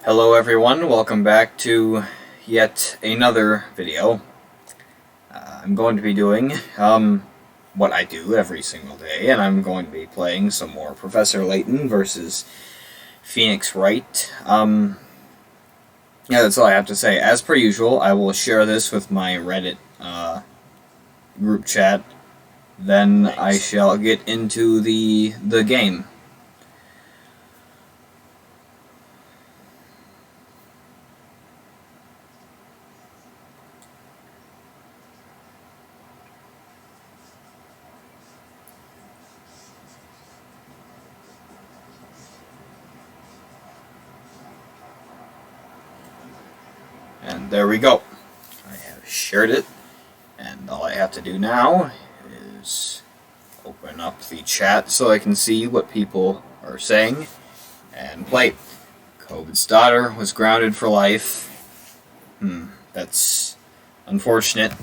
Hello everyone, welcome back to yet another video. I'm going to be doing what I do every single day, and I'm going to be playing some more Professor Layton versus Phoenix Wright. Yeah, that's all I have to say. As per usual, I will share this with my Reddit group chat. Then I shall get into the game. And there we go. I have shared it, and all I have to do now is open up the chat so I can see what people are saying and play. COVID's daughter was grounded for life. That's unfortunate.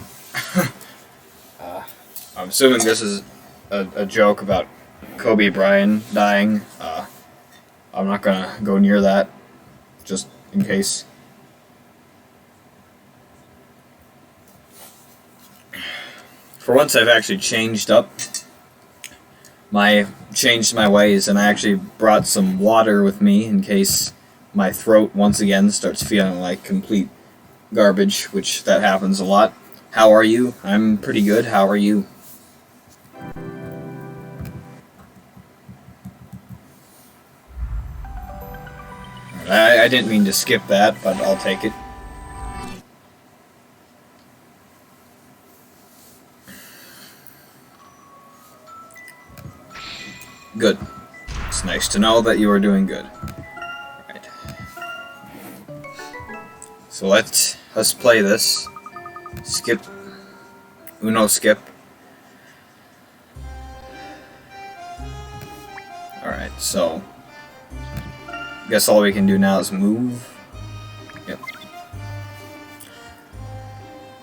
I'm assuming this is a joke about Kobe Bryant dying. I'm not gonna go near that, just in case. For once, I've actually changed my ways, and I actually brought some water with me in case my throat once again starts feeling like complete garbage, which that happens a lot. How are you? I'm pretty good. How are you? I didn't mean to skip that, but I'll take it. Good. It's nice to know that you are doing good. Right. So let's play this. Skip. Uno skip. Alright, so I guess all we can do now is move. Yep.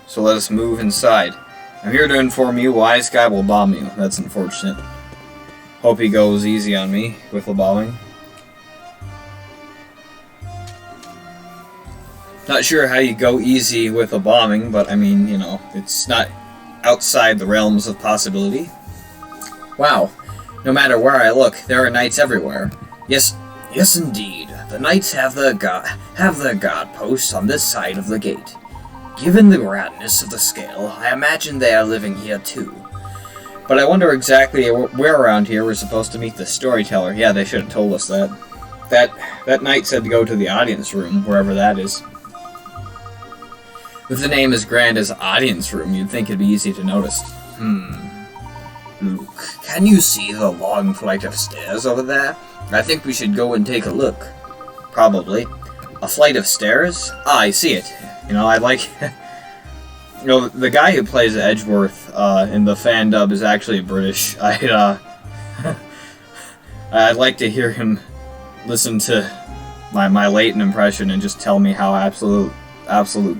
So let us move inside. I'm here to inform you, Wise Guy will bomb you. That's unfortunate. Hope he goes easy on me with the bombing. Not sure how you go easy with a bombing, but I mean, you know, it's not outside the realms of possibility. Wow. No matter where I look, there are knights everywhere. Yes indeed. The knights have their guard posts on this side of the gate. Given the roundness of the scale, I imagine they are living here too. But I wonder exactly where around here we're supposed to meet the storyteller. Yeah, they should have told us that. That knight said to go to the audience room, wherever that is. With the name as grand as audience room, you'd think it'd be easy to notice. Luke, can you see the long flight of stairs over there? I think we should go and take a look. Probably. A flight of stairs? Ah, I see it. You know, I'd like... You know, the guy who plays Edgeworth in the fan dub is actually British. I'd like to hear him listen to my Layton impression and just tell me how absolute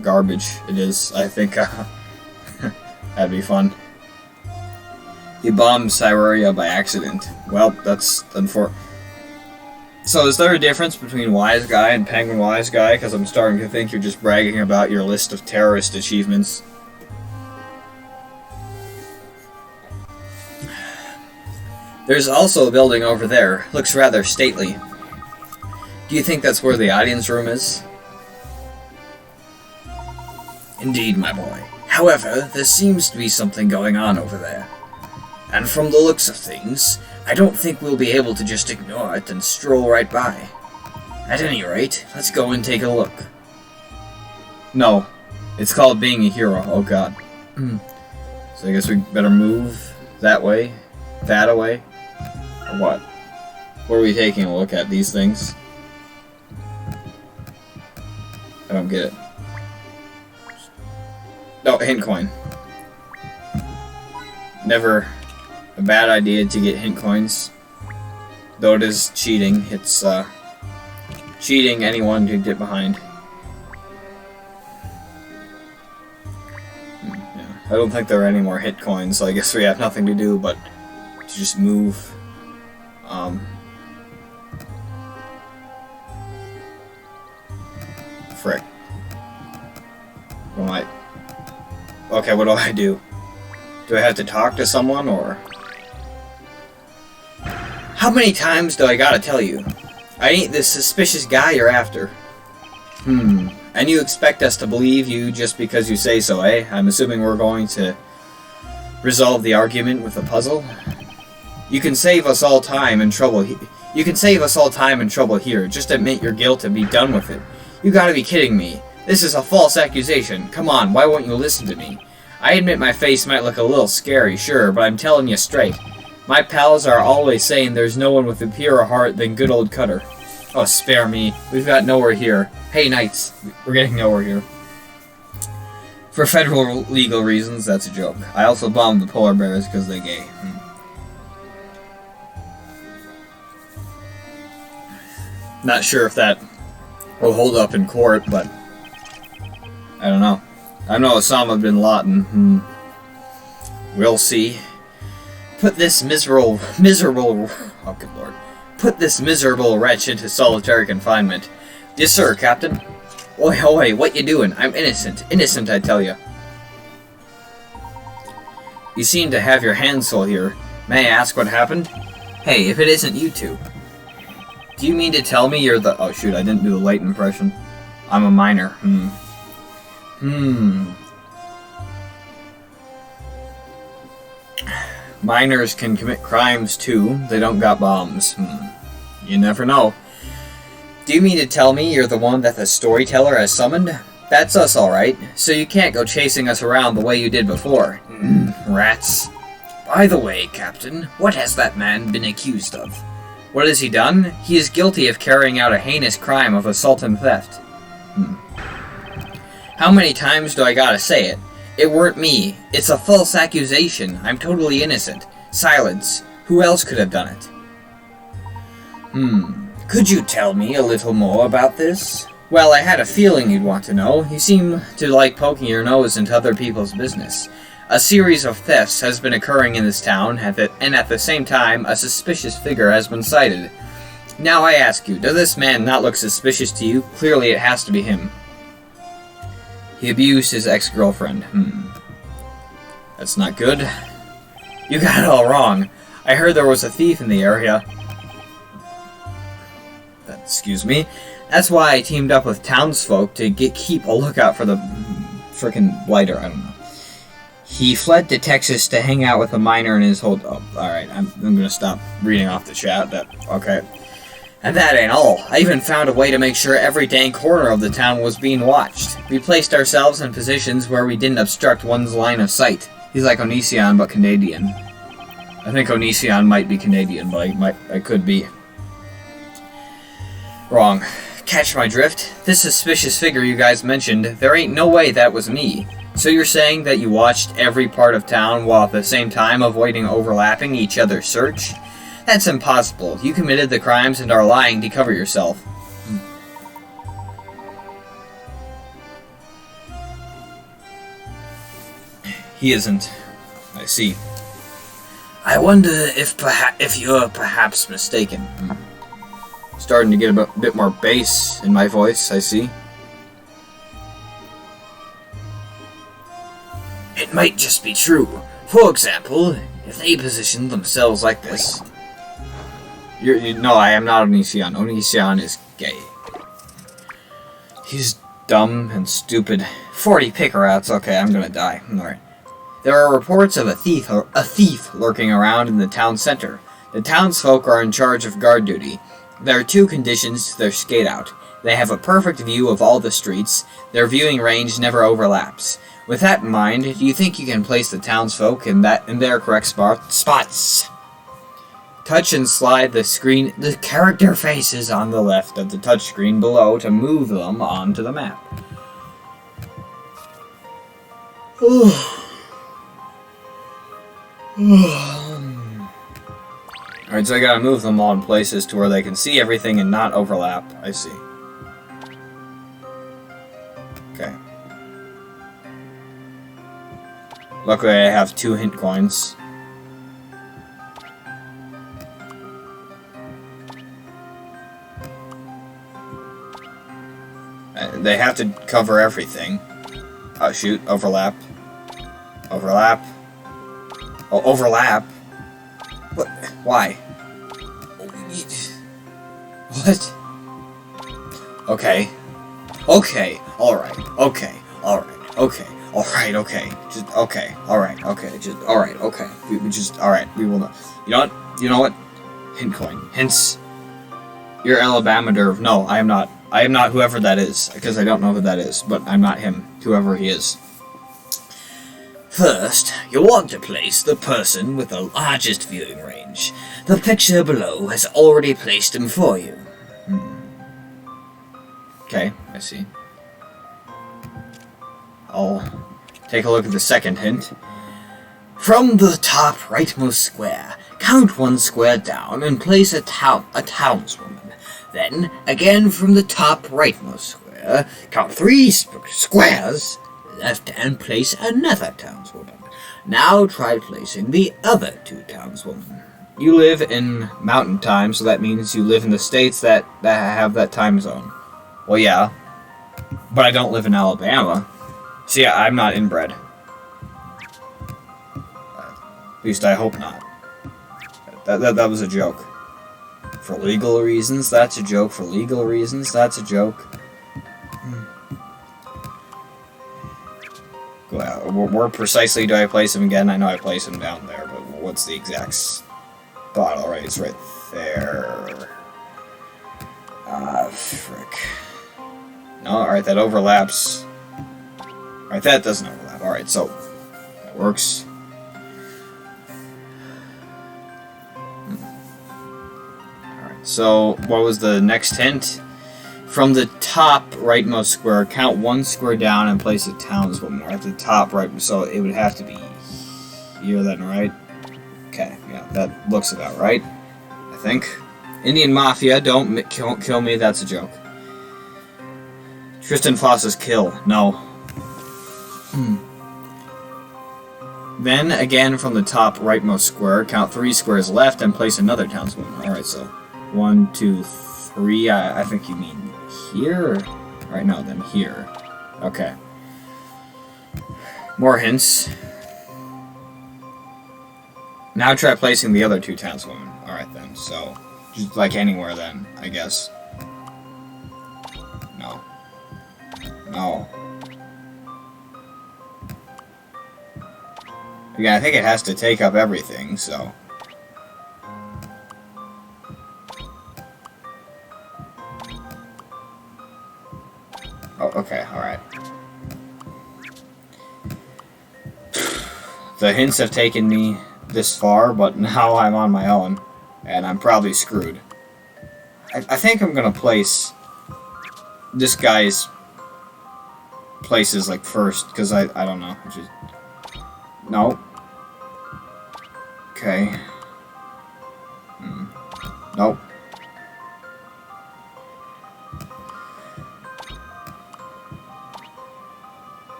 garbage it is. I think that'd be fun. He bombed Cyreria by accident. Well, that's unfortunate. So is there a difference between Wise Guy and Penguin Wise Guy? Because I'm starting to think you're just bragging about your list of terrorist achievements. There's also a building over there. Looks rather stately. Do you think that's where the audience room is? Indeed, my boy. However, there seems to be something going on over there. And from the looks of things, I don't think we'll be able to just ignore it and stroll right by. At any rate, let's go and take a look. No. It's called being a hero. Oh god. So I guess we better move that way? That away? Or what? What are we taking a look at? These things? I don't get it. No, hint coin. Never a bad idea to get hint coins. Though it is cheating. It's cheating anyone to get behind. Yeah. I don't think there are any more hit coins, so I guess we have nothing to do but to just move. Okay, what do I do? Do I have to talk to someone, or... How many times do I gotta tell you? I ain't this suspicious guy you're after. And you expect us to believe you just because you say so, eh? I'm assuming we're going to resolve the argument with a puzzle? You can save us all time and trouble here. Just admit your guilt and be done with it. You gotta be kidding me. This is a false accusation. Come on, why won't you listen to me? I admit my face might look a little scary, sure, but I'm telling you straight. My pals are always saying there's no one with a purer heart than good old Cutter. Oh, spare me. We've got nowhere here. Hey, Knights. We're getting nowhere here. For federal legal reasons, that's a joke. I also bombed the polar bears because they're gay. Not sure if that will hold up in court, but I don't know. I know Osama bin Laden. We'll see. Put this miserable... Oh, good lord. Put this miserable wretch into solitary confinement. Yes, sir, Captain. Oi, what you doing? I'm innocent. Innocent, I tell you. You seem to have your hands full here. May I ask what happened? Hey, if it isn't you two. Do you mean to tell me you're the... Oh, shoot, I didn't do the Layton impression. I'm a miner. Miners can commit crimes, too. They don't got bombs. You never know. Do you mean to tell me you're the one that the storyteller has summoned? That's us, alright. So you can't go chasing us around the way you did before. Rats. By the way, Captain, what has that man been accused of? What has he done? He is guilty of carrying out a heinous crime of assault and theft. How many times do I gotta say it? It weren't me. It's a false accusation. I'm totally innocent. Silence. Who else could have done it? Could you tell me a little more about this? Well, I had a feeling you'd want to know. You seem to like poking your nose into other people's business. A series of thefts has been occurring in this town, and at the same time, a suspicious figure has been sighted. Now I ask you, does this man not look suspicious to you? Clearly it has to be him. He abused his ex-girlfriend. That's not good. You got it all wrong. I heard there was a thief in the area. Excuse me. That's why I teamed up with townsfolk to keep a lookout for the frickin' blighter. I don't know. He fled to Texas to hang out with a miner in his hold. Oh, alright. I'm gonna stop reading off the chat. Okay. And that ain't all. I even found a way to make sure every dang corner of the town was being watched. We placed ourselves in positions where we didn't obstruct one's line of sight. He's like Onision, but Canadian. I think Onision might be Canadian, but I could be wrong. Catch my drift? This suspicious figure you guys mentioned, there ain't no way that was me. So you're saying that you watched every part of town while at the same time avoiding overlapping each other's search? That's impossible. You committed the crimes and are lying to cover yourself. He isn't. I see. I wonder if you're perhaps mistaken. Starting to get a bit more bass in my voice, I see. It might just be true. For example, if they positioned themselves like this... No, I am not Onision. Onision is gay. He's dumb and stupid. 40 picker-outs. Okay, I'm gonna die. Alright. There are reports of a thief lurking around in the town center. The townsfolk are in charge of guard duty. There are two conditions to their skate out. They have a perfect view of all the streets. Their viewing range never overlaps. With that in mind, do you think you can place the townsfolk in their correct spots? Touch and slide the character faces on the left of the touchscreen below to move them onto the map. Alright, so I gotta move them all in places to where they can see everything and not overlap. I see. Okay. Luckily I have 2 hint coins. They have to cover everything. Oh shoot, overlap. Overlap. Oh, overlap? What? Why? What? Okay. Okay. Alright. Okay. Alright. Okay. Alright. Okay. Just, okay. Alright. Okay. Just, alright. Okay. We just, alright. We will not. You know what? You know what? Hint coin. Hints. You're Alabama Derv. No, I am not. I am not whoever that is, because I don't know who that is, but I'm not him, whoever he is. First, you want to place the person with the largest viewing range. The picture below has already placed him for you. Okay, I see. I'll take a look at the second hint. From the top rightmost square, count 1 square down and place a townswoman. Then, again from the top rightmost square, count 3 squares left and place another townswoman. Now try placing the other 2 townswomen. You live in mountain time, so that means you live in the states that have that time zone. Well, yeah, but I don't live in Alabama. See, I'm not inbred. At least I hope not. That was a joke. For legal reasons, that's a joke. For legal reasons, that's a joke. Where precisely do I place him again? I know I place him down there, but what's the exact spot? Alright, it's right there. Frick. No, alright, that overlaps. Alright, that doesn't overlap. Alright, so that works. Alright, so what was the next hint? From the top rightmost square, count 1 square down and place a townswoman at the top right. So it would have to be here then, right? Okay, yeah, that looks about right, I think. Indian Mafia, don't kill me, that's a joke. Tristan Foss's kill, no. Then, again from the top rightmost square, count 3 squares left and place another townswoman. Alright, so 1, 2, 3, I think you mean here? Right, no, then here. Okay. More hints. Now try placing the other 2 townswomen. Alright then, so just like anywhere then, I guess. No. No. Again, I think it has to take up everything, so. Oh, okay, alright. The hints have taken me this far, but now I'm on my own, and I'm probably screwed. I think I'm gonna place this guy's places like first, because I don't know. Just, no. Okay. Nope.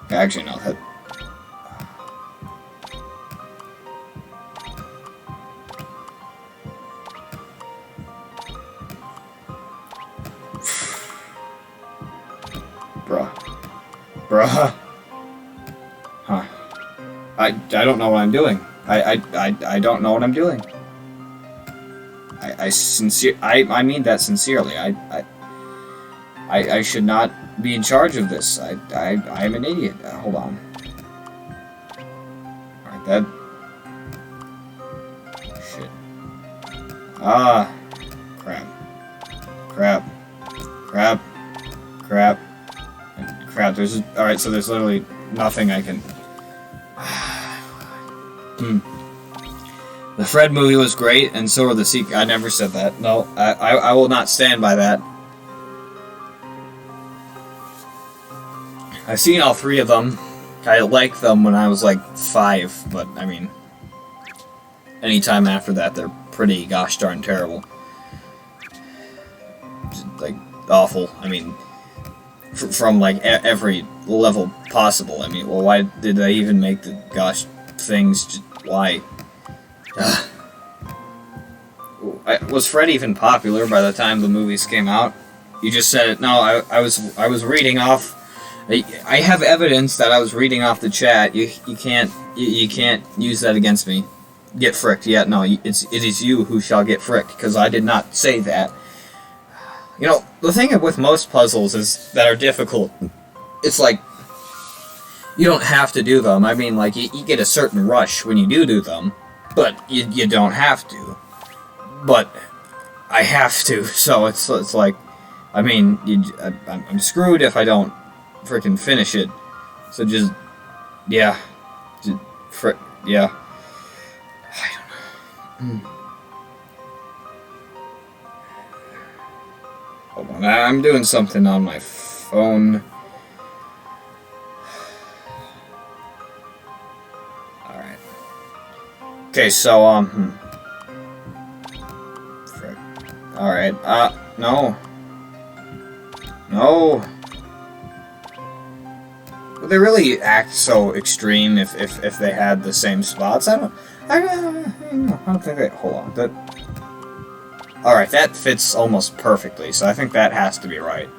Actually, no. That. Bruh. Huh. I don't know what I'm doing. I don't know what I'm doing. I mean that sincerely. I should not be in charge of this. I'm an idiot. Hold on. Alright, that. Shit. Ah. Crap. Crap. Crap. Crap. Crap. There's. Alright, so there's literally nothing I can. The Fred movie was great, and so were the sequels. I never said that. No, I will not stand by that. I've seen all 3 of them. I liked them when I was like 5, but I mean, anytime after that, they're pretty gosh darn terrible. Just, like, awful. I mean, from like every level possible. I mean, well, why did they even make the gosh things? Just, why? Was Fred even popular by the time the movies came out? You just said it. No, I was reading off I have evidence that I was reading off the chat. You can't use that against me. Get fricked. Yeah, no, it is you who shall get fricked, because I did not say that. You know, the thing with most puzzles is that are difficult, it's like, you don't have to do them. I mean, like, you get a certain rush when you do them, but you don't have to. But I have to, so it's like, I mean, I'm screwed if I don't freaking finish it. So just, yeah. Yeah. I don't know. Hold on, I'm doing something on my phone. Alright. Okay, so, frick. Alright, no. No. Would they really act so extreme if they had the same spots? I don't think they... Hold on. Alright, that fits almost perfectly, so I think that has to be right.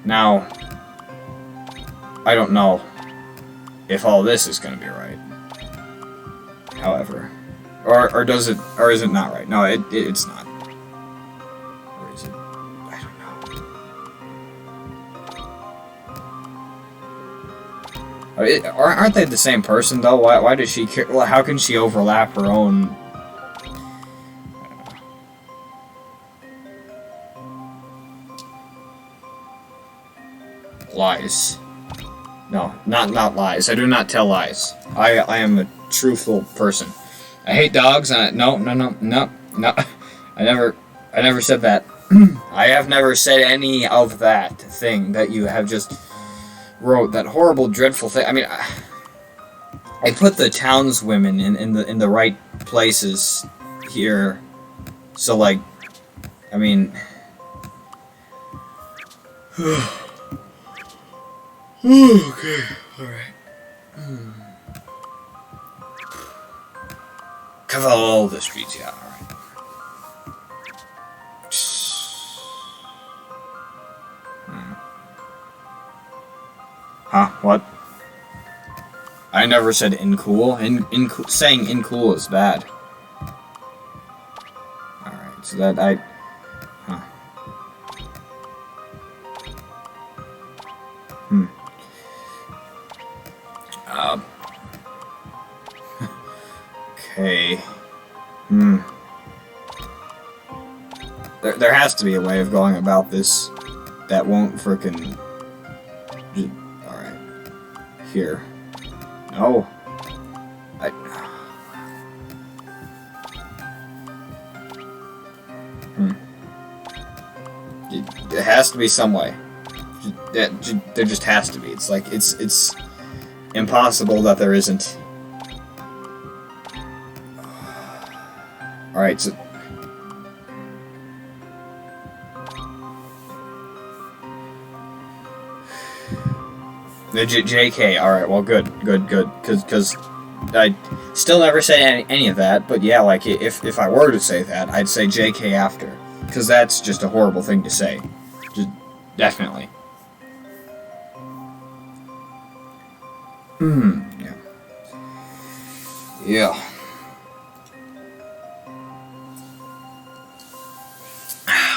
Now, I don't know if all this is going to be right. However. Or does it... Or is it not right? No, it's not. Or is it... I don't know. Aren't they the same person, though? Why does she care? Well, how can she overlap her own... Lies. No, not lies. I do not tell lies. I am a truthful person. I hate dogs. No. I never said that. I have never said any of that thing that you have just wrote. That horrible, dreadful thing. I mean, I put the townswomen in the right places here. So, like, I mean. Okay, alright. Cover all the streets, yeah, alright. Huh, what? I never said incool. Saying incool is bad. Alright, so that Huh. Okay. There has to be a way of going about this that won't frickin'... Alright. Here. No. There has to be some way. There just has to be. It's like, it's impossible that there isn't. Alright, so... The JK, alright, well, good. Because I still never said any of that, but yeah, like, if I were to say that, I'd say JK after. Because that's just a horrible thing to say. Just, definitely. Yeah. Yeah.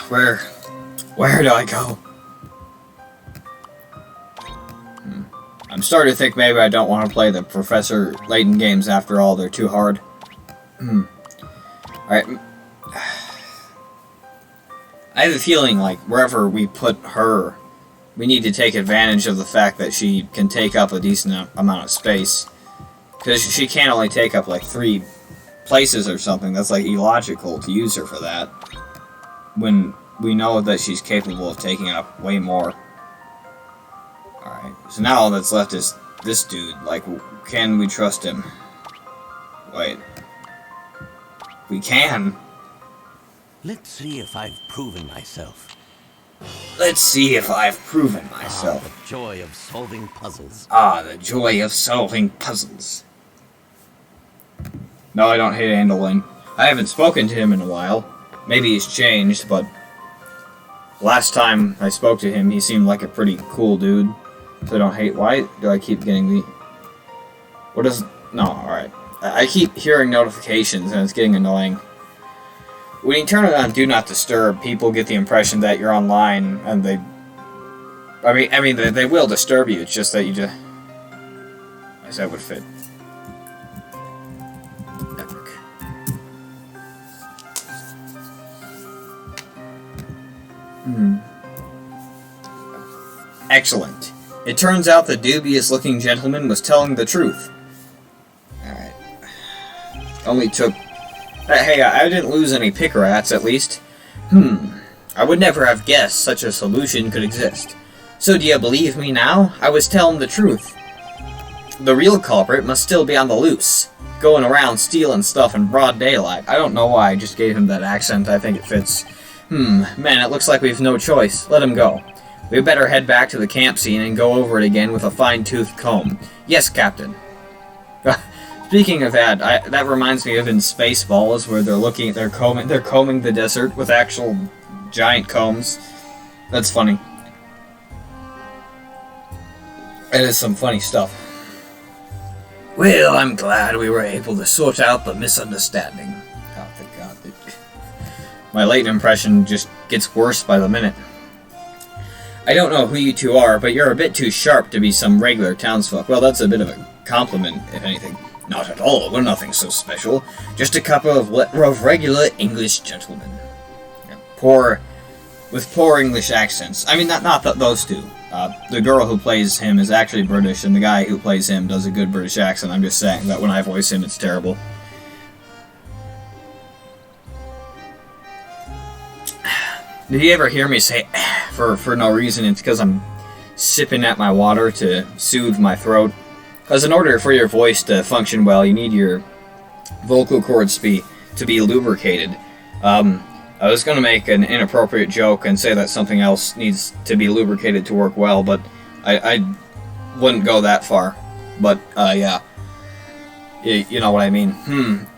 Where do I go? I'm starting to think maybe I don't want to play the Professor Layton games after all. They're too hard. Alright. I have a feeling like wherever we put her, we need to take advantage of the fact that she can take up a decent amount of space. Because she can't only take up like 3 places or something. That's like illogical to use her for that. When we know that she's capable of taking up way more. Alright, so now all that's left is this dude. Like, can we trust him? Wait. We can. Let's see if I've proven myself. Let's see if I've proven myself. Ah, the joy of solving puzzles. Ah, the joy of solving puzzles. No, I don't hate Andolin. I haven't spoken to him in a while. Maybe he's changed, but last time I spoke to him, he seemed like a pretty cool dude. So I don't hate. Why do I keep getting the... What is... No, alright. I keep hearing notifications and it's getting annoying. When you turn it on Do Not Disturb, people get the impression that you're online and they... I mean, they will disturb you, it's just that you just... I guess that would fit. Epic. Excellent. It turns out the dubious-looking gentleman was telling the truth. Alright. Only took... Hey, I didn't lose any pick rats, at least. I would never have guessed such a solution could exist. So do you believe me now? I was telling the truth. The real culprit must still be on the loose, going around stealing stuff in broad daylight. I don't know why I just gave him that accent. I think it fits. Man, it looks like we've no choice. Let him go. We better head back to the camp scene and go over it again with a fine-toothed comb. Yes, Captain. Speaking of that, that reminds me of in Spaceballs, where they're combing the desert with actual giant combs. That's funny. It is some funny stuff. Well, I'm glad we were able to sort out the misunderstanding. Oh, thank God. My Layton impression just gets worse by the minute. I don't know who you two are, but you're a bit too sharp to be some regular townsfolk. Well, that's a bit of a compliment, if anything. Not at all. We're nothing so special. Just a couple of regular English gentlemen. With poor English accents. I mean, not those two. The girl who plays him is actually British, and the guy who plays him does a good British accent. I'm just saying that when I voice him, it's terrible. Did you ever hear me say for no reason? It's because I'm sipping at my water to soothe my throat. Because in order for your voice to function well, you need your vocal cords to be lubricated. I was going to make an inappropriate joke and say that something else needs to be lubricated to work well, but I wouldn't go that far. But, yeah. You know what I mean.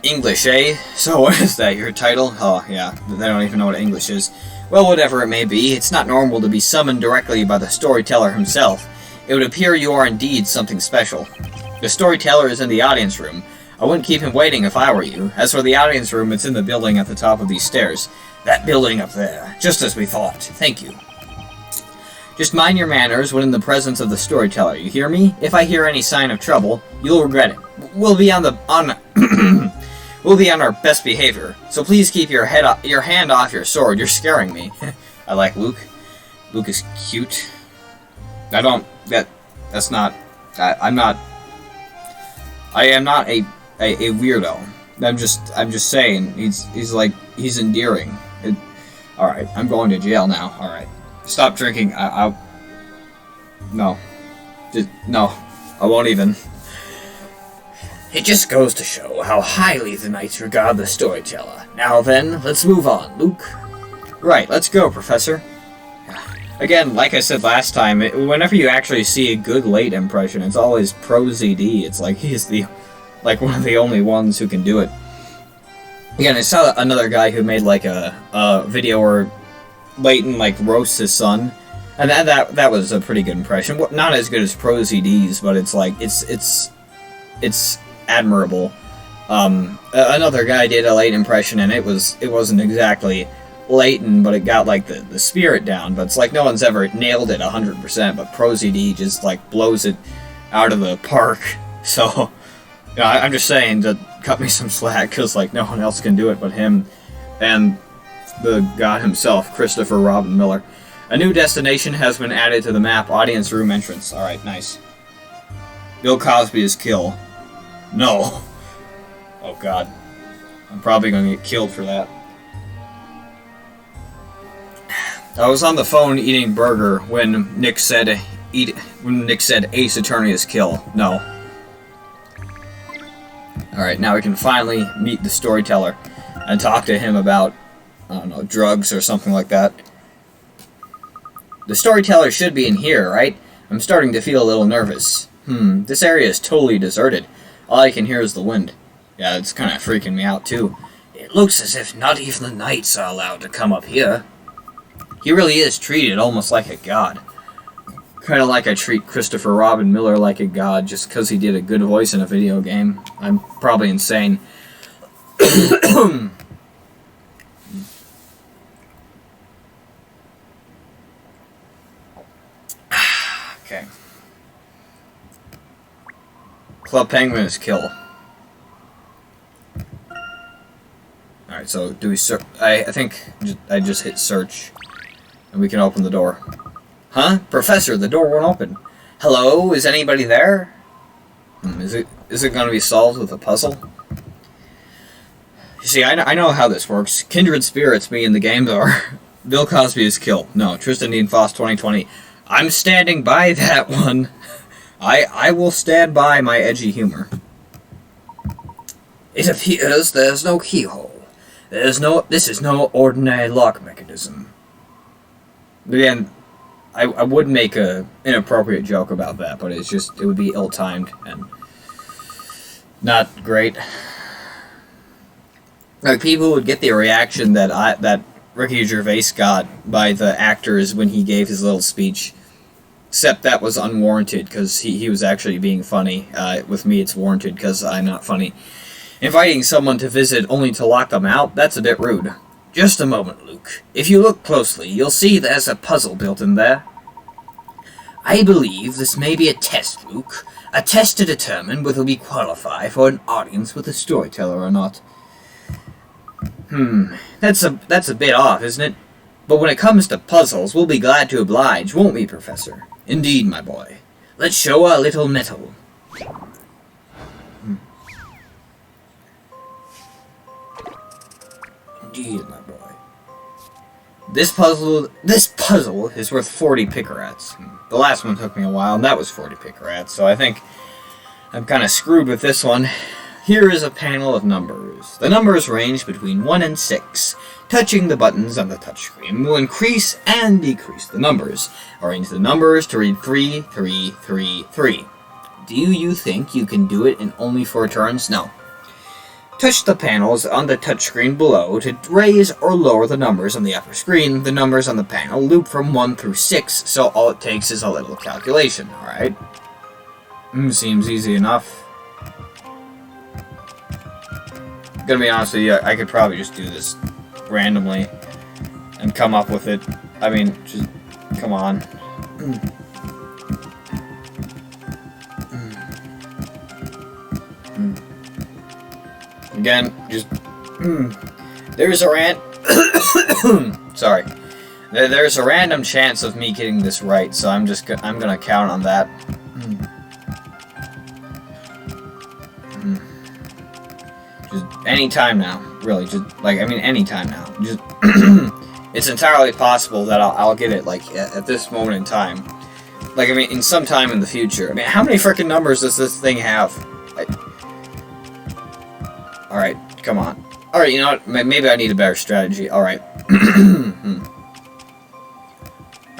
English, eh? So what is that, your title? Oh, yeah, they don't even know what English is. Well, whatever it may be, it's not normal to be summoned directly by the storyteller himself. It would appear you are indeed something special. The storyteller is in the audience room. I wouldn't keep him waiting if I were you. As for the audience room, it's in the building at the top of these stairs. That building up there, just as we thought. Thank you. Just mind your manners when in the presence of the storyteller, you hear me? If I hear any sign of trouble, you'll regret it. We'll be on our best behavior, so please keep your hand off your sword. You're scaring me. I like Luke. Luke is cute. That's not... I am not a weirdo. I'm just saying, he's endearing. Alright, I'm going to jail now. Alright. Stop drinking. No. No. I won't even. It just goes to show how highly the knights regard the storyteller. Now then, let's move on, Luke. Right, let's go, Professor. Again, like I said last time, whenever you actually see a good late impression, it's always Pro ZD. It's like he's one of the only ones who can do it. Again, I saw another guy who made like a video where Layton like roasts his son, and that was a pretty good impression. Not as good as Pro ZD's, but it's like it's admirable. Another guy did a Layton impression, and it wasn't exactly Layton, but it got like the spirit down. But it's like no one's ever nailed it 100%. But Pro ZD just like blows it out of the park. So. You know, I'm just saying to cut me some slack, because like no one else can do it but him and the god himself, Christopher Robin Miller. A new destination has been added to the map. Audience room entrance. Alright, nice. Bill Cosby is kill. No. Oh god. I'm probably going to get killed for that. I was on the phone eating burger when Nick said Ace Attorney is kill. No. Alright, now we can finally meet the storyteller and talk to him about, I don't know, drugs or something like that. The storyteller should be in here, right? I'm starting to feel a little nervous. This area is totally deserted. All I can hear is the wind. Yeah, it's kind of freaking me out, too. It looks as if not even the knights are allowed to come up here. He really is treated almost like a god. Kind of like I treat Christopher Robin Miller like a god just because he did a good voice in a video game. I'm probably insane. Okay. Club Penguin is kill. Alright, so do we search? I think I just hit search. And we can open the door. Huh? Professor, the door won't open. Hello? Is anybody there? Is it going to be solved with a puzzle? You see, I know how this works. Kindred spirits me in the game are. Bill Cosby is kill. No, Tristan Dean Foss 2020. I'm standing by that one. I will stand by my edgy humor. It appears there's no keyhole. This is no ordinary lock mechanism. Again, I would make an inappropriate joke about that, but it would be ill-timed and not great. Like, people would get the reaction that Ricky Gervais got by the actors when he gave his little speech. Except that was unwarranted, because he was actually being funny. With me, it's warranted, because I'm not funny. Inviting someone to visit only to lock them out, that's a bit rude. Just a moment, Luke. If you look closely, you'll see there's a puzzle built in there. I believe this may be a test, Luke. A test to determine whether we qualify for an audience with a storyteller or not. That's a bit off, isn't it? But when it comes to puzzles, we'll be glad to oblige, won't we, Professor? Indeed, my boy. Let's show our little mettle. Indeed, my boy. This puzzle is worth 40 picarats. The last one took me a while, and that was 40 picarats, so I think I'm kind of screwed with this one. Here is a panel of numbers. The numbers range between 1 and 6. Touching the buttons on the touchscreen will increase and decrease the numbers. Arrange the numbers to read 3, 3, 3, 3. Do you think you can do it in only 4 turns? No. Touch the panels on the touchscreen below to raise or lower the numbers on the upper screen. The numbers on the panel loop from 1 through 6, so all it takes is a little calculation, alright? Seems easy enough. Gonna be honest with you, I could probably just do this randomly and come up with it. I mean, just come on. Again, just there's a sorry. There's a random chance of me getting this right, so I'm gonna count on that. Just any time now, really. Just like, I mean, any time now. Just it's entirely possible that I'll get it like at this moment in time. Like, I mean, in some time in the future. I mean, how many freaking numbers does this thing have? All right, come on. All right, you know what? Maybe I need a better strategy. All right.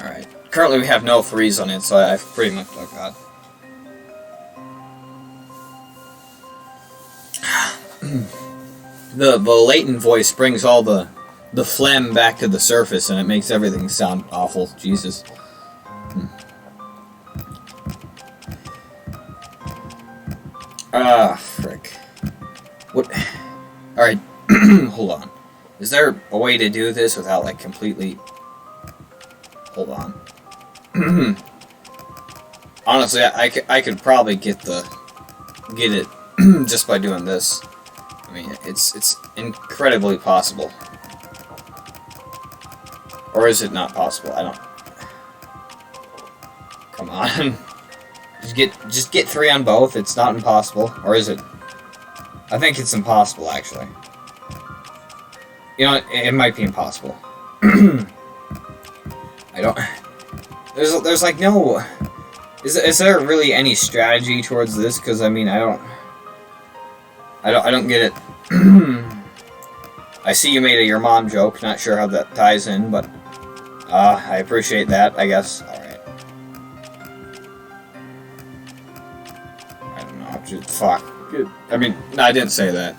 All right. Currently, we have no 3s on it, so I've pretty much. Oh God. The Layton voice brings all the phlegm back to the surface, and it makes everything sound awful. Jesus. Frick. What? Alright, hold on. Is there a way to do this without, like, completely... Hold on. Honestly, I could probably get it just by doing this. I mean, it's incredibly possible. Or is it not possible? I don't... Come on. Just get 3 on both. It's not impossible. Or is it? I think it's impossible, actually. You know, it might be impossible. I don't... There's like no... Is there really any strategy towards this? Because, I mean, I don't get it. I see you made a your mom joke. Not sure how that ties in, but... I appreciate that, I guess. Alright. I don't know. Just, fuck. I mean, no, I didn't say that.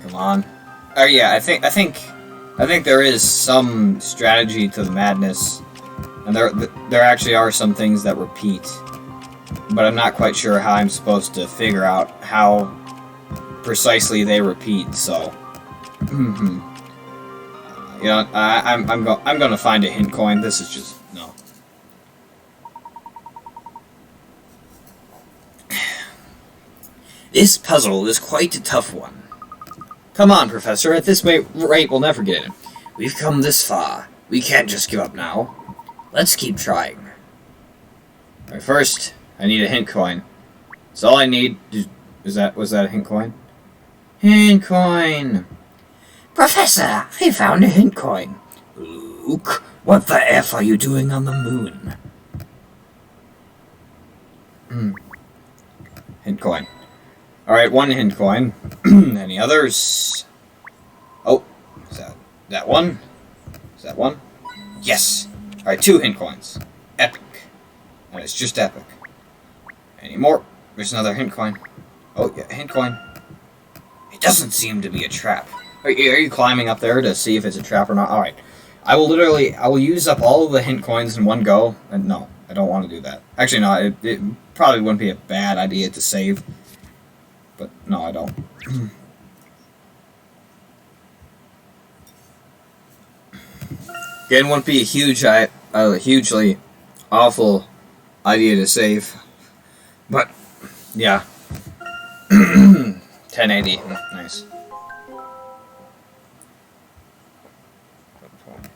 Come on. Oh yeah, I think there is some strategy to the madness, and there actually are some things that repeat, but I'm not quite sure how I'm supposed to figure out how precisely they repeat. So, you know, I'm gonna find a hint coin. This is just no. This puzzle is quite a tough one. Come on, Professor. At this rate, we'll never get it. We've come this far. We can't just give up now. Let's keep trying. Alright, first, I need a hint coin. That's all I need. Was that a hint coin? Hint coin! Professor, I found a hint coin. Luke, what the F are you doing on the moon? Hint coin. Alright, one hint coin. Any others? Oh, is that one? Is that one? Yes! Alright, 2 hint coins. Epic. And it's just epic. Any more? There's another hint coin. Oh, yeah, hint coin. It doesn't seem to be a trap. Are you climbing up there to see if it's a trap or not? Alright. I will use up all of the hint coins in one go. And no, I don't want to do that. Actually, no, it probably wouldn't be a bad idea to save. But no, I don't. Again, wouldn't be a hugely awful idea to save. But yeah, 1080, nice.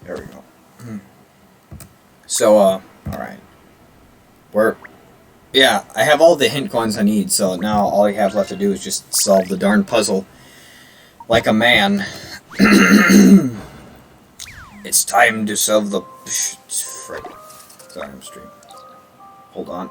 There we go. So all right, yeah, I have all the hint coins I need, so now all I have left to do is just solve the darn puzzle like a man. It's time to solve the... Frick. Sorry, I'm streaming. Hold on.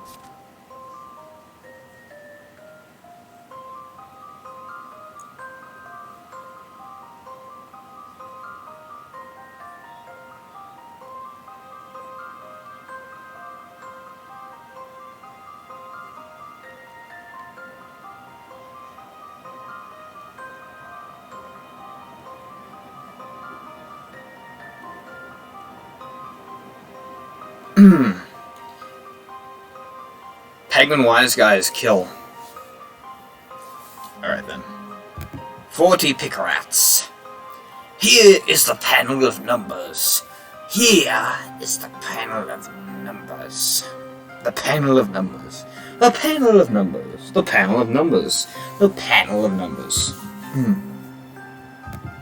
Penguin Wise Guys kill. Alright then. 40 Pickerats. Here is the panel of numbers. Here is the panel of numbers. The panel of numbers. The panel of numbers. The panel of numbers. The panel of numbers.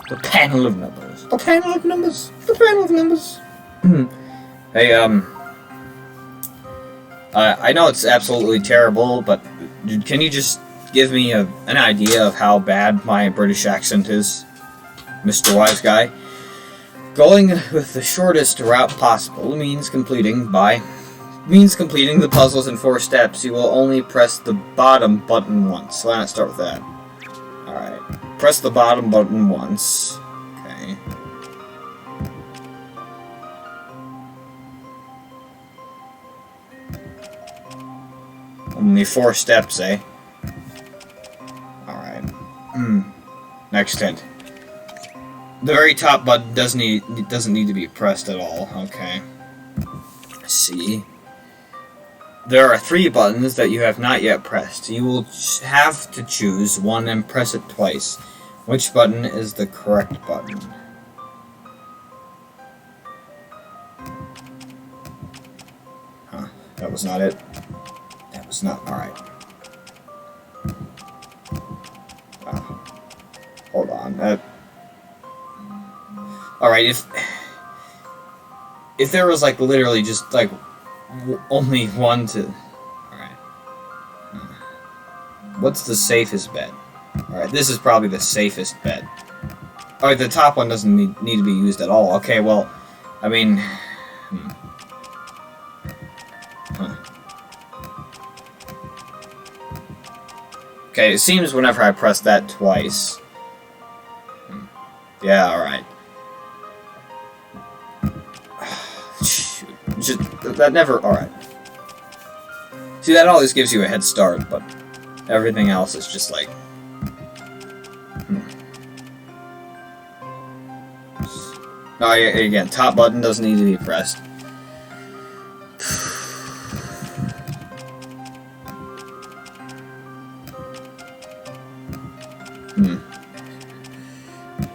The panel of numbers. The panel of numbers. The panel of numbers. Hey, I know it's absolutely terrible, but can you just give me an idea of how bad my British accent is, Mr. Wise Guy? Going with the shortest route possible means completing the puzzles in 4 steps. You will only press the bottom button once. Why not start with that? Alright. Press the bottom button once. Okay. Only 4 steps, eh? Alright. Next hint. The very top button doesn't need to be pressed at all. Okay. Let's see. There are 3 buttons that you have not yet pressed. You will have to choose one and press it twice. Which button is the correct button? Huh. That was not it. That was not... Alright. Hold on. Alright, if there was, like, literally just, like, only one to... Alright. What's the safest bet? Alright, this is probably the safest bet. Alright, the top one doesn't need to be used at all. Okay, well, I mean... Okay, it seems whenever I press that twice... Yeah, alright. Just, that never... Alright. See, that always gives you a head start, but... Everything else is just like... Oh, again, top button doesn't need to be pressed.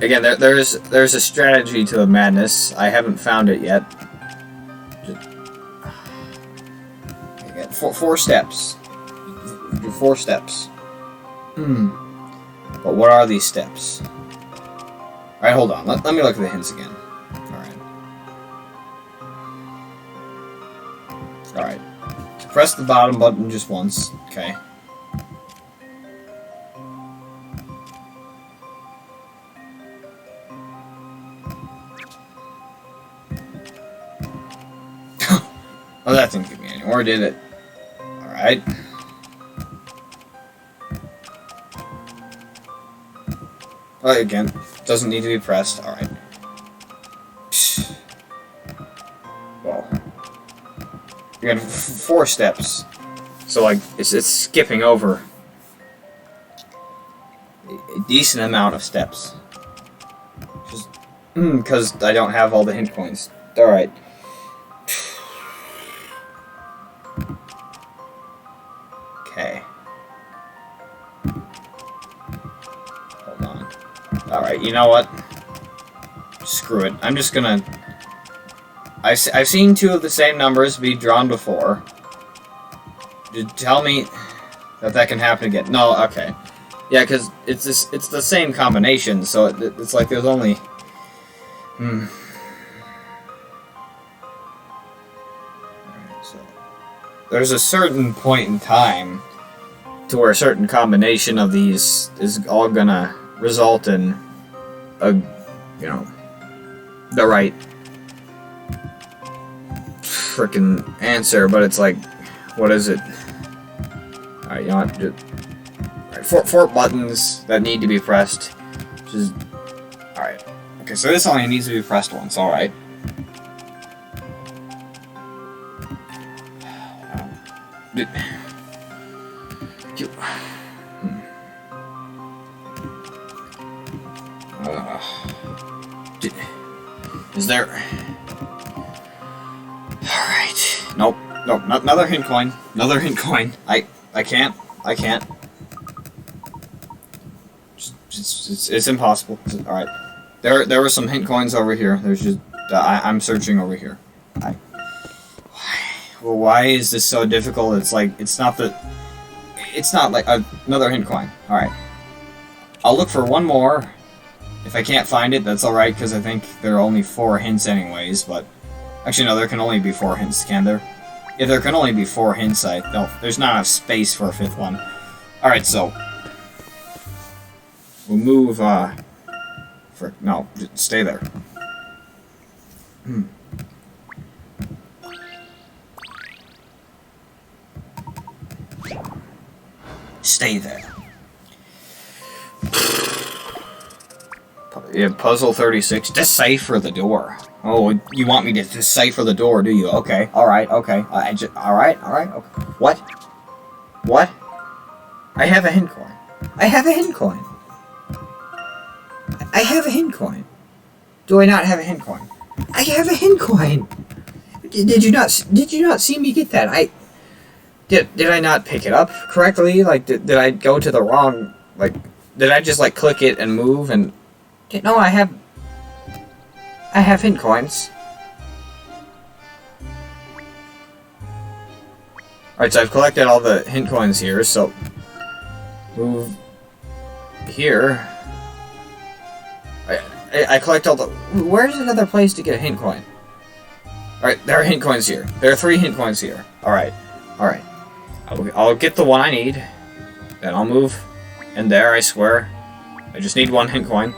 Again, there's a strategy to the madness. I haven't found it yet. Again, four steps. Do 4 steps. But what are these steps? Alright, hold on. Let me look at the hints again. Alright. So press the bottom button just once. Okay. Oh, that didn't give me any more, did it? Alright. Oh, again, doesn't need to be pressed. Alright. Well. You got 4 steps. So, like, it's skipping over a decent amount of steps. Just because I don't have all the hint coins. Alright. Okay. Hold on. Alright, you know what? Screw it. I'm just gonna... I've seen 2 of the same numbers be drawn before. Tell me that can happen again. No, okay. Yeah, because it's the same combination, so it's like there's only... Alright, so... There's a certain point in time to where a certain combination of these is all gonna result in a, you know, the right frickin' answer, but it's like, what is it? Alright, you know what? Alright, 4 buttons that need to be pressed. Just alright. Okay, so this only needs to be pressed once, alright. Is there... Alright. Nope. Nope. Another hint coin. Another hint coin. I can't. I can't. It's impossible. Alright. There were some hint coins over here. There's just... I'm searching over here. Well, why is this so difficult? It's like, it's not like another hint coin. Alright. I'll look for one more. If I can't find it, that's alright, because I think there are only 4 hints anyways, but... Actually, no, there can only be 4 hints, can there? If there can only be 4 hints, there's not enough space for a 5th one. Alright, so... We'll move, no, just stay there. Stay there. Yeah, puzzle 36. Decipher the door. Oh, you want me to decipher the door, do you? Okay. Alright, okay. Alright, okay. What? What? I have a hint coin. I have a hint coin. I have a hint coin. Do I not have a hint coin? I have a hint coin. Did you not see me get that? Did I not pick it up correctly? Like, did I go to the wrong, like, did I just, like, click it and move and... No, I have hint coins. Alright, so I've collected all the hint coins here, so... Move... Here... I collect all the... Where's another place to get a hint coin? Alright, there are hint coins here. There are 3 hint coins here. Alright. Alright. I'll get the one I need. Then I'll move. And there, I swear. I just need 1 hint coin.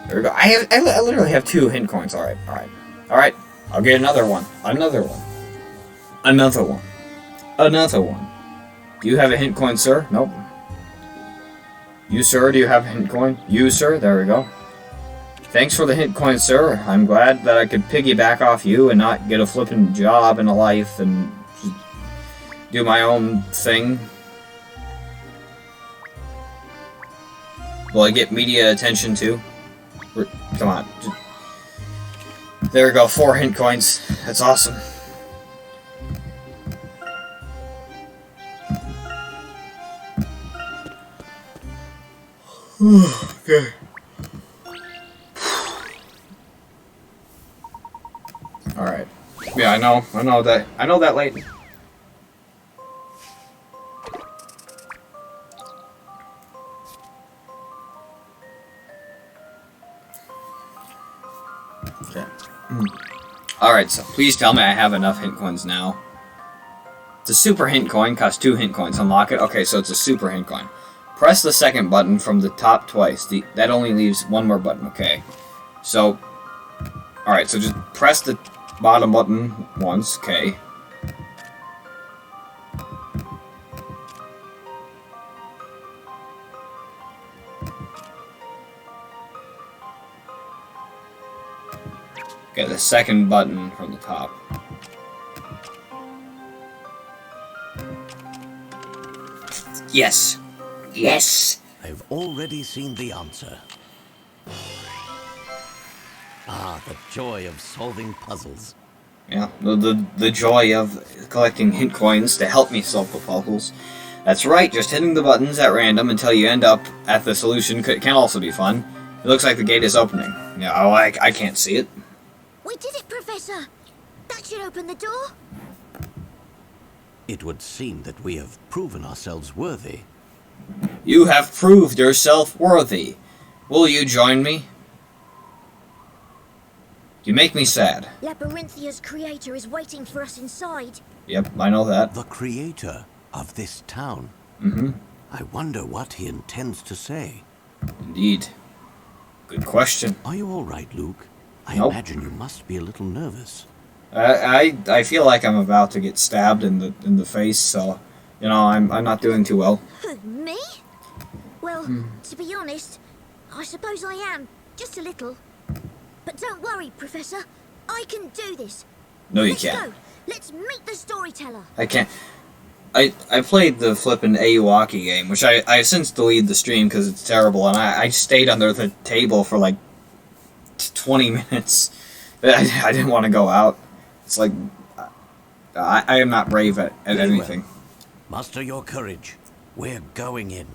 There we go. I literally have 2 hint coins. Alright, alright. Alright. I'll get another one. Another one. Another one. Another one. Do you have a hint coin, sir? Nope. You, sir, do you have a hint coin? You, sir? There we go. Thanks for the hint coin, sir. I'm glad that I could piggyback off you and not get a flippin' job and a life and just do my own thing. Will I get media attention too? Come on. There we go, 4 hint coins. That's awesome. Okay. Alright. Yeah, I know that Layton. Okay. Alright, so please tell me I have enough hint coins now. It's a super hint coin, costs 2 hint coins. Unlock it. Okay, so it's a super hint coin. Press the second button from the top twice. That only leaves one more button. Okay. So, alright, so just press the bottom button once. Okay. Okay, the second button from the top. Yes. Yes. I've already seen the answer. Ah, the joy of solving puzzles. Yeah, the joy of collecting hint coins to help me solve the puzzles. That's right, just hitting the buttons at random until you end up at the solution can also be fun. It looks like the gate is opening. Yeah, oh, I can't see it. We did it, Professor! That should open the door. It would seem that we have proven ourselves worthy. You have proved yourself worthy. Will you join me? You make me sad. Labyrinthia's creator is waiting for us inside. Yep, I know that. The creator of this town. Mm-hmm. I wonder what he intends to say. Indeed. Good question. Are you all right, Luke? I Nope. imagine you must be a little nervous. I feel like I'm about to get stabbed in the face, so you know I'm not doing too well. Me? Well, to be honest, I suppose I am. Just a little. But don't worry, Professor. I can do this. No, you Let's can't. go. Let's meet the storyteller. I can't. I played the flippin' Ayuwaki game, which I since deleted the stream because it's terrible, and I stayed under the table for like 20 minutes. I didn't want to go out. It's like I am not brave at anything. Muster your courage. We're going in.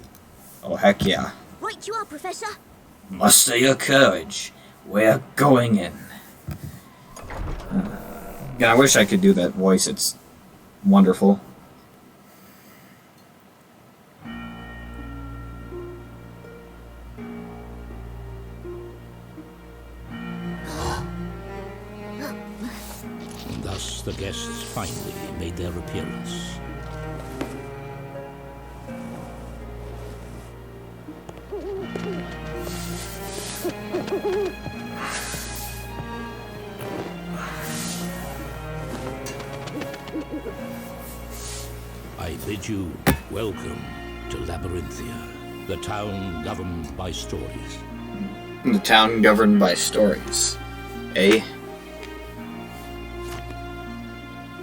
Oh heck yeah! Right you are, Professor. Muster your courage. We're going in. Yeah, I wish I could do that voice. It's wonderful. And thus the guests finally made their appearance. I bid you welcome to Labyrinthia, the town governed by stories. The town governed by stories. Eh?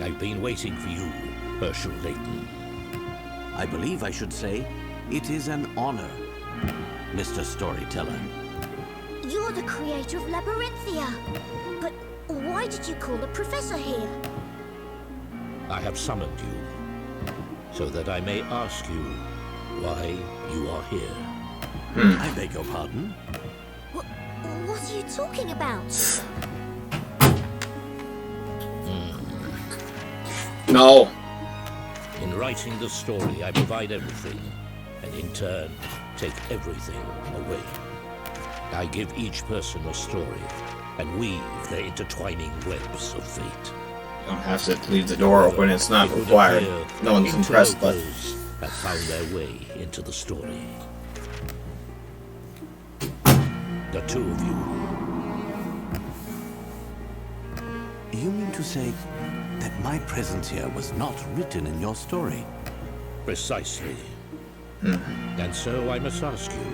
I've been waiting for you, Herschel Layton. I believe I should say, it is an honor, Mr. Storyteller. You're the creator of Labyrinthia. But why did you call the Professor here? I have summoned you so that I may ask you why you are here. I beg your pardon? What are you talking about? No. In writing the story, I provide everything, and in turn, take everything away. I give each person a story, and weave their intertwining webs of fate. You don't have to leave the door open. It's not It would required. appear No one's impressed, but interlopers have found their way into the story. The two of you. You mean to say that my presence here was not written in your story? Precisely. And so I must ask you,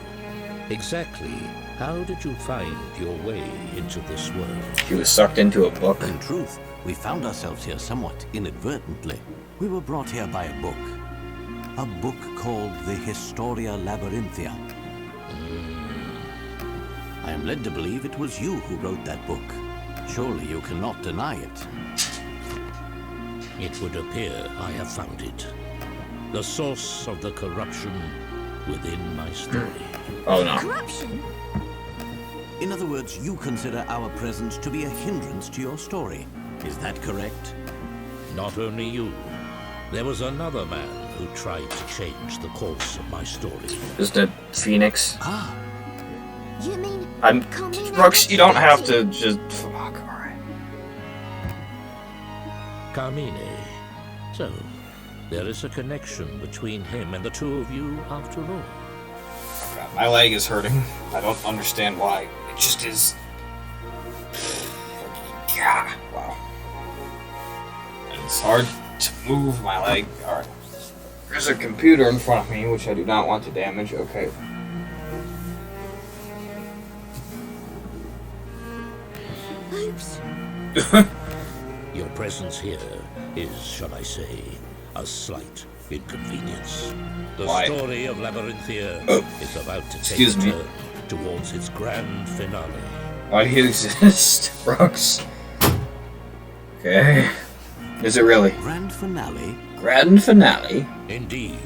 exactly how did you find your way into this world? he was sucked into a book. In truth, we found ourselves here somewhat inadvertently. We were brought here by a book. A book called the Historia Labyrinthia. I am led to believe it was you who wrote that book. Surely you cannot deny it. It would appear I have found it. The source of the corruption within my story. Oh no. Corruption? In other words, you consider our presence to be a hindrance to your story. Is that correct? Not only you. There was another man who tried to change the course of my story. Just a phoenix. Ah, You mean... Carmine Brooks, you don't have too? to just... Fuck, alright. Carmine. So, there is a connection between him and the two of you after all. God, my leg is hurting. I don't understand why. It just is... Yeah, wow. And it's hard to move my leg. Alright. There's a computer in front of me, which I do not want to damage. Okay. Oops. Your presence here is, shall I say, a slight inconvenience. The Why? story of Labyrinthia is about to take Excuse a me. turn towards its grand finale. Why do you exist, Brooks? Okay. Is it really? grand finale? Grand finale? Indeed,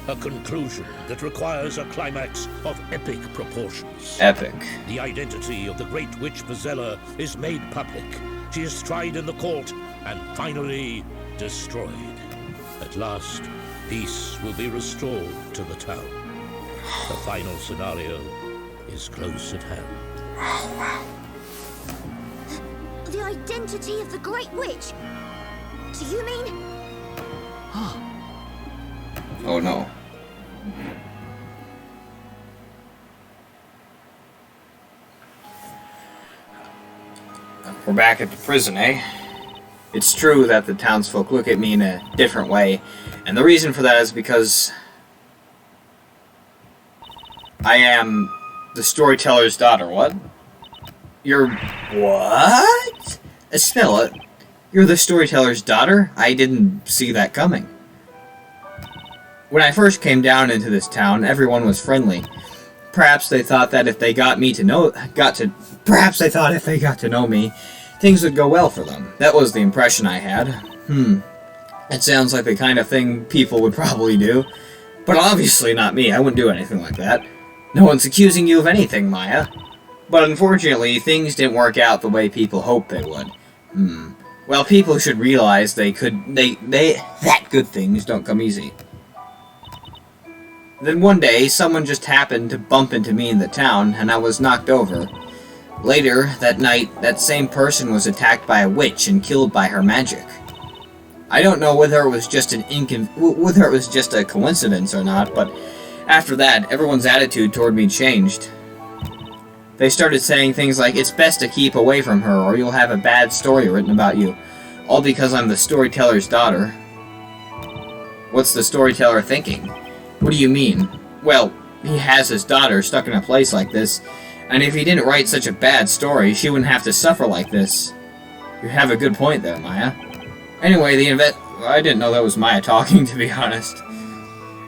a conclusion that requires a climax of epic proportions. Epic. The identity of the great witch Vizela is made public. She is tried in the court and finally destroyed. At last, peace will be restored to the town. The final scenario is close at hand. Oh, wow. The identity of the Great Witch? Do you mean... Oh no. We're back at the prison, eh? It's true that the townsfolk look at me in a different way, and the reason for that is because I am the storyteller's daughter. What? You're... What? Estella, you're the storyteller's daughter? I didn't see that coming. When I first came down into this town, everyone was friendly. Perhaps they thought that if they got to know me, things would go well for them. That was the impression I had. It sounds like the kind of thing people would probably do. But obviously not me. I wouldn't do anything like that. No one's accusing you of anything, Maya. But unfortunately, things didn't work out the way people hoped they would. Well, people should realize that good things don't come easy. Then one day, someone just happened to bump into me in the town, and I was knocked over. Later, that night, that same person was attacked by a witch and killed by her magic. I don't know whether it was just a coincidence or not, but after that, everyone's attitude toward me changed. They started saying things like, it's best to keep away from her or you'll have a bad story written about you. All because I'm the storyteller's daughter. What's the storyteller thinking? What do you mean? Well, he has his daughter stuck in a place like this, and if he didn't write such a bad story, she wouldn't have to suffer like this. You have a good point there, Maya. Anyway, I didn't know that was Maya talking, to be honest.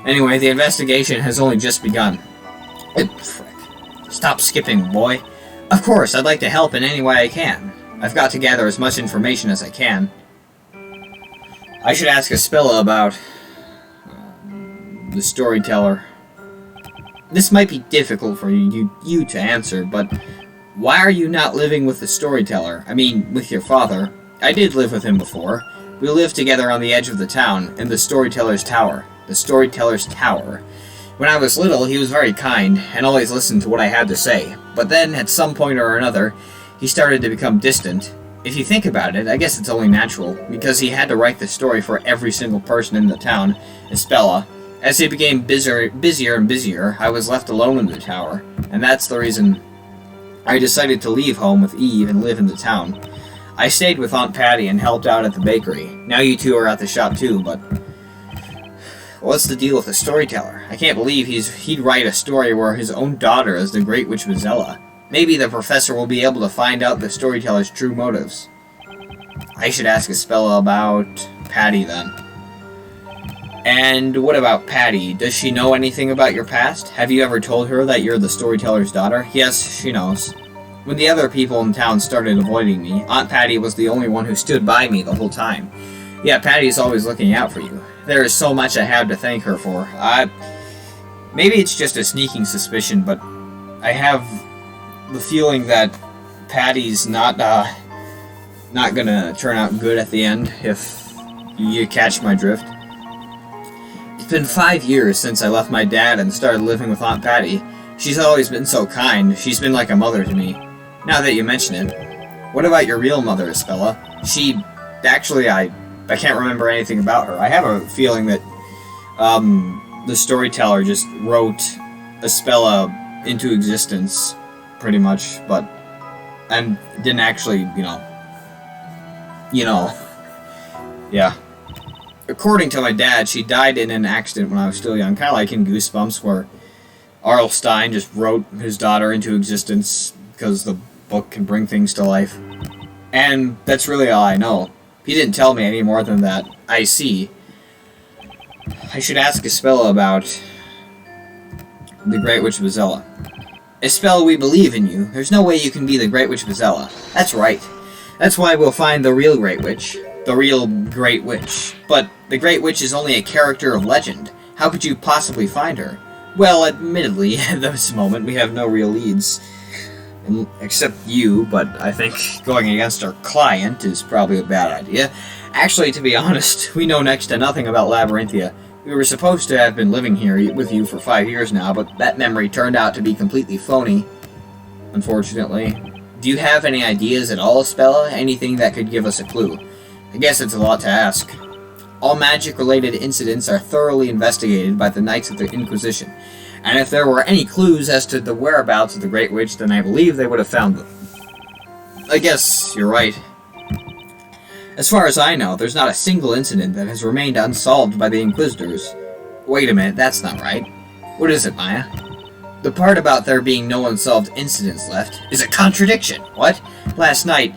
Anyway, the investigation has only just begun. Frick. Stop skipping, boy. Of course, I'd like to help in any way I can. I've got to gather as much information as I can. I should ask Aspilla about... the storyteller. This might be difficult for you to answer, but why are you not living with the storyteller? I mean, with your father. I did live with him before. We lived together on the edge of the town, in the storyteller's tower. The storyteller's tower. When I was little, he was very kind, and always listened to what I had to say. But then, at some point or another, he started to become distant. If you think about it, I guess it's only natural, because he had to write the story for every single person in the town, Espella. As he became busier and busier, I was left alone in the tower, and that's the reason I decided to leave home with Eve and live in the town. I stayed with Aunt Patty and helped out at the bakery. Now you two are at the shop too, but... what's the deal with the storyteller? I can't believe he'd write a story where his own daughter is the Great Witch Vizela. Maybe the professor will be able to find out the storyteller's true motives. I should ask Espella about Patty then. And what about Patty? Does she know anything about your past? Have you ever told her that you're the storyteller's daughter? Yes, she knows. When the other people in town started avoiding me, Aunt Patty was the only one who stood by me the whole time. Yeah, Patty's always looking out for you. There is so much I have to thank her for. Maybe it's just a sneaking suspicion, but I have the feeling that Patty's not gonna turn out good at the end, if you catch my drift. It's been 5 years since I left my dad and started living with Aunt Patty. She's always been so kind. She's been like a mother to me. Now that you mention it, what about your real mother, Espella? Actually, I can't remember anything about her. I have a feeling that, the storyteller just wrote Espella into existence, pretty much, and didn't actually, yeah. According to my dad, she died in an accident when I was still young, kind of like in Goosebumps, where R.L. Stine just wrote his daughter into existence because the book can bring things to life. And that's really all I know. He didn't tell me any more than that. I see. I should ask Espella about the Great Witch Vizela. Espella, we believe in you. There's no way you can be the Great Witch Vizela. That's right. That's why we'll find the real Great Witch. The real Great Witch. But the Great Witch is only a character of legend. How could you possibly find her? Well, admittedly, at this moment, we have no real leads. Except you, but I think going against our client is probably a bad idea. Actually, to be honest, we know next to nothing about Labyrinthia. We were supposed to have been living here with you for 5 years now, but that memory turned out to be completely phony, unfortunately. Do you have any ideas at all, Espella? Anything that could give us a clue? I guess it's a lot to ask. All magic-related incidents are thoroughly investigated by the Knights of the Inquisition, and if there were any clues as to the whereabouts of the Great Witch, then I believe they would have found them. I guess you're right. As far as I know, there's not a single incident that has remained unsolved by the Inquisitors. Wait a minute, that's not right. What is it, Maya? The part about there being no unsolved incidents left is a contradiction. What? Last night,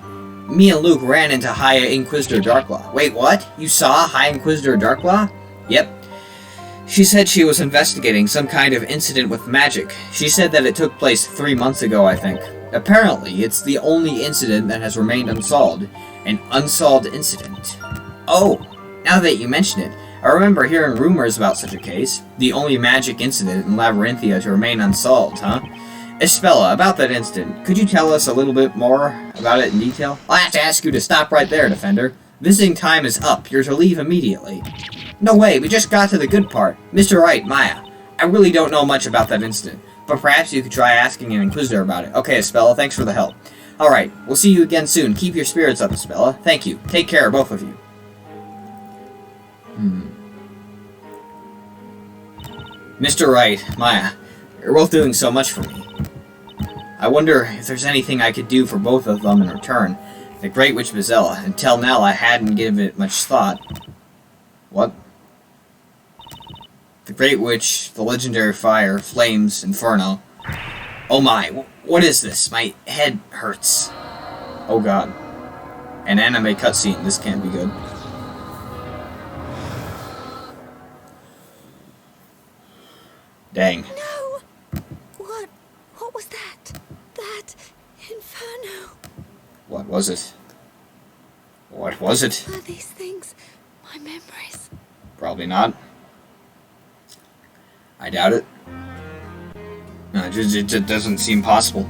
me and Luke ran into High Inquisitor Darklaw. Wait, what? You saw High Inquisitor Darklaw? Yep. She said she was investigating some kind of incident with magic. She said that it took place 3 months ago, I think. Apparently, it's the only incident that has remained unsolved. An unsolved incident. Oh, now that you mention it, I remember hearing rumors about such a case. The only magic incident in Labyrinthia to remain unsolved, huh? Espella, about that incident, could you tell us a little bit more about it in detail? I'll have to ask you to stop right there, Defender. Visiting time is up. You're to leave immediately. No way, we just got to the good part. Mr. Wright, Maya, I really don't know much about that incident, but perhaps you could try asking an Inquisitor about it. Okay, Espella, thanks for the help. Alright, we'll see you again soon. Keep your spirits up, Espella. Thank you. Take care, both of you. Mr. Wright, Maya, you're both doing so much for me. I wonder if there's anything I could do for both of them in return. The Great Witch Vizela. Until now, I hadn't given it much thought. What? The Great Witch, the legendary fire, flames, inferno. Oh my, what is this? My head hurts. Oh god. An anime cutscene, this can't be good. Dang. No! What was that? That inferno. What was it? What was it? Are these things my memories? Probably not. I doubt it. No, it just doesn't seem possible.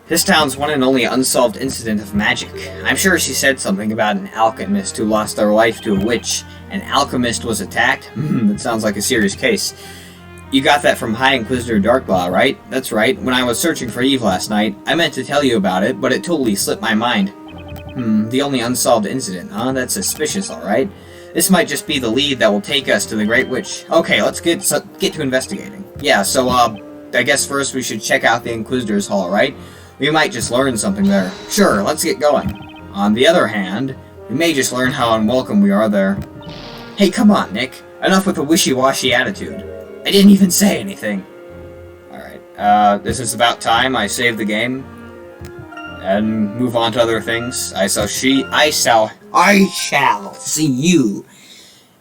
This town's one and only unsolved incident of magic. I'm sure she said something about an alchemist who lost their life to a witch. An alchemist was attacked? That sounds like a serious case. You got that from High Inquisitor Darklaw, right? That's right. When I was searching for Eve last night, I meant to tell you about it, but it totally slipped my mind. The only unsolved incident, huh? That's suspicious, alright. This might just be the lead that will take us to the Great Witch. Okay, let's get to investigating. Yeah, so, I guess first we should check out the Inquisitor's Hall, right? We might just learn something there. Sure, let's get going. On the other hand, we may just learn how unwelcome we are there. Hey, come on, Nick. Enough with the wishy-washy attitude. I didn't even say anything. Alright, this is about time I save the game. And move on to other things. I shall see you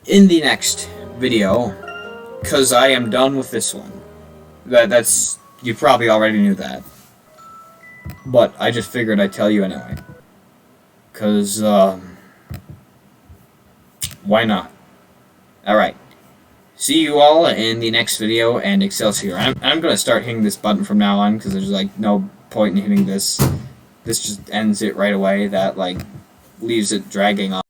in the next video, because I am done with this one. That's... You probably already knew that. But I just figured I'd tell you anyway. Because, why not? Alright. See you all in the next video, and Excelsior. I'm gonna start hitting this button from now on, because there's, like, no point in hitting this. This just ends it right away. That, like, leaves it dragging on.